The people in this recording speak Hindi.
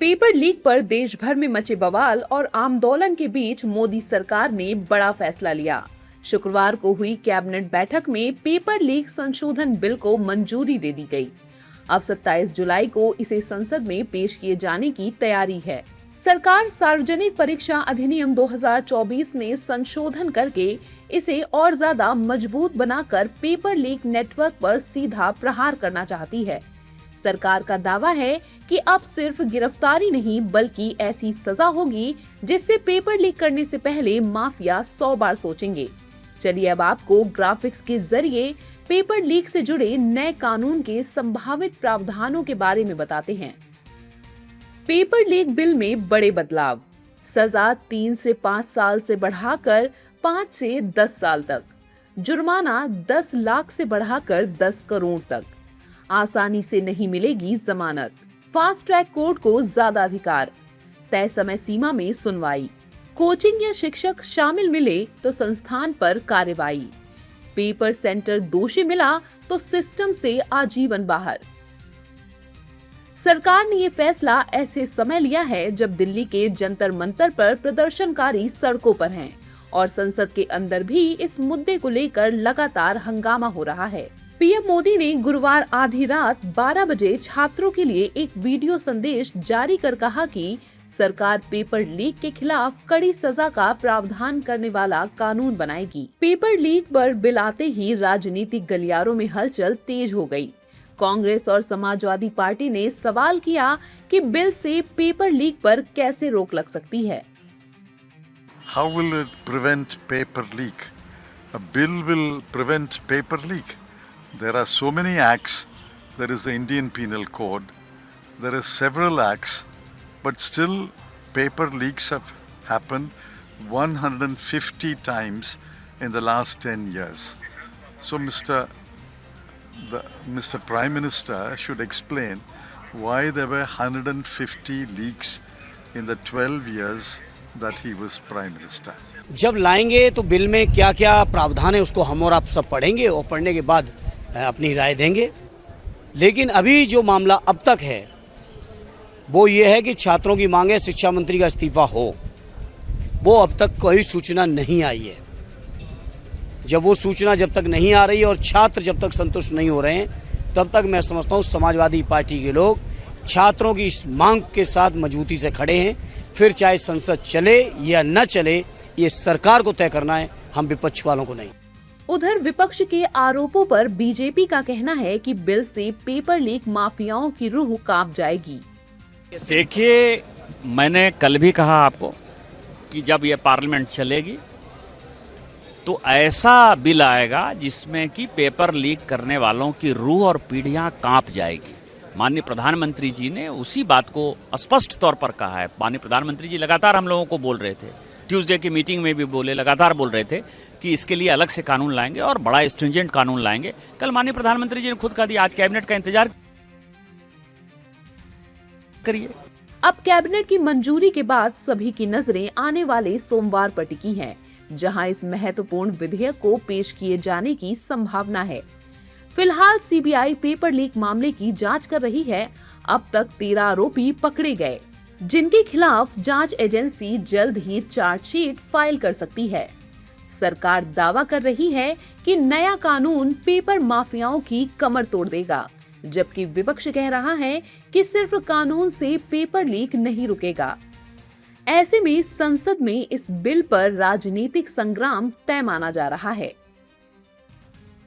पेपर लीक पर देश भर में मचे बवाल और आंदोलन के बीच मोदी सरकार ने बड़ा फैसला लिया। शुक्रवार को हुई कैबिनेट बैठक में पेपर लीक संशोधन बिल को मंजूरी दे दी गई। अब 27 जुलाई को इसे संसद में पेश किए जाने की तैयारी है। सरकार सार्वजनिक परीक्षा अधिनियम 2024 में संशोधन करके इसे और ज्यादा मजबूत बनाकर पेपर लीक नेटवर्क पर सीधा प्रहार करना चाहती है। सरकार का दावा है कि अब सिर्फ गिरफ्तारी नहीं बल्कि ऐसी सजा होगी जिससे पेपर लीक करने से पहले माफिया 100 बार सोचेंगे। चलिए अब आपको ग्राफिक्स के जरिए पेपर लीक से जुड़े नए कानून के संभावित प्रावधानों के बारे में बताते हैं। पेपर लीक बिल में बड़े बदलाव। सजा 3 से 5 साल से बढ़ाकर 5 से 10 साल तक। जुर्माना 10 लाख से बढ़ाकर 10 करोड़ तक। आसानी से नहीं मिलेगी जमानत। फास्ट ट्रैक कोर्ट को ज्यादा अधिकार। तय समय सीमा में सुनवाई। कोचिंग या शिक्षक शामिल मिले तो संस्थान पर कार्रवाई। पेपर सेंटर दोषी मिला तो सिस्टम से आजीवन बाहर। सरकार ने ये फैसला ऐसे समय लिया है जब दिल्ली के जंतर मंतर पर प्रदर्शनकारी सड़कों पर हैं और संसद के अंदर भी इस मुद्दे को लेकर लगातार हंगामा हो रहा है। पीएम मोदी ने गुरुवार आधी रात 12 बजे छात्रों के लिए एक वीडियो संदेश जारी कर कहा कि सरकार पेपर लीक के खिलाफ कड़ी सजा का प्रावधान करने वाला कानून बनाएगी। पेपर लीक पर बिल आते ही राजनीतिक गलियारों में हलचल तेज हो गई। कांग्रेस और समाजवादी पार्टी ने सवाल किया कि बिल से पेपर लीक पर कैसे रोक लग सकती है। How will it prevent paper leak? A bill will prevent paper leak. There are so many acts. There is the Indian Penal Code. There are several acts, but still paper leaks have happened 150 times in the last 10 years. So Mr. Prime Minister should explain why there were 150 leaks in the 12 years that he was Prime Minister. जब लाएंगे तो बिल में क्या क्या प्रावधान है उसको हम और आप सब पढ़ेंगे और पढ़ने के बाद अपनी राय देंगे। लेकिन अभी जो मामला अब तक है वो ये है कि छात्रों की मांग है शिक्षा मंत्री का इस्तीफा हो। वो अब तक कोई सूचना नहीं आई है। जब वो सूचना जब तक नहीं आ रही और छात्र जब तक संतुष्ट नहीं हो रहे हैं तब तक मैं समझता हूँ समाजवादी पार्टी के लोग छात्रों की इस मांग के साथ मजबूती से खड़े हैं। फिर चाहे संसद चले या न चले ये सरकार को तय करना है, हम विपक्ष वालों को नहीं। उधर विपक्ष के आरोपों पर बीजेपी का कहना है कि बिल से पेपर लीक माफियाओं की रूह कांप जाएगी। देखिए, मैंने कल भी कहा आपको कि जब ये पार्लियामेंट चलेगी तो ऐसा बिल आएगा जिसमें कि पेपर लीक करने वालों की रूह और पीढ़ियां कांप जाएगी। माननीय प्रधानमंत्री जी ने उसी बात को स्पष्ट तौर पर कहा है। माननीय प्रधानमंत्री जी लगातार हम लोगों को बोल रहे थे, ट्यूसडे की मीटिंग में भी बोले, लगातार बोल रहे थे कि इसके लिए अलग से कानून लाएंगे और बड़ा स्ट्रिंजेंट कानून लाएंगे। कल माननीय प्रधानमंत्री जी ने खुद कहा दिया, आज कैबिनेट का इंतजार करिए। अब कैबिनेट की मंजूरी के बाद सभी की नजरें आने वाले सोमवार पर टिकी हैं, जहां इस महत्वपूर्ण विधेयक को पेश किए जाने की संभावना है। फिलहाल सीबीआई पेपर लीक मामले की जांच कर रही है। अब तक 13 आरोपी पकड़े गए, जिनके खिलाफ जांच एजेंसी जल्द ही चार्जशीट फाइल कर सकती है। सरकार दावा कर रही है कि नया कानून पेपर माफियाओं की कमर तोड़ देगा, जबकि विपक्ष कह रहा है कि सिर्फ कानून से पेपर लीक नहीं रुकेगा। ऐसे में संसद में इस बिल पर राजनीतिक संग्राम तय माना जा रहा है।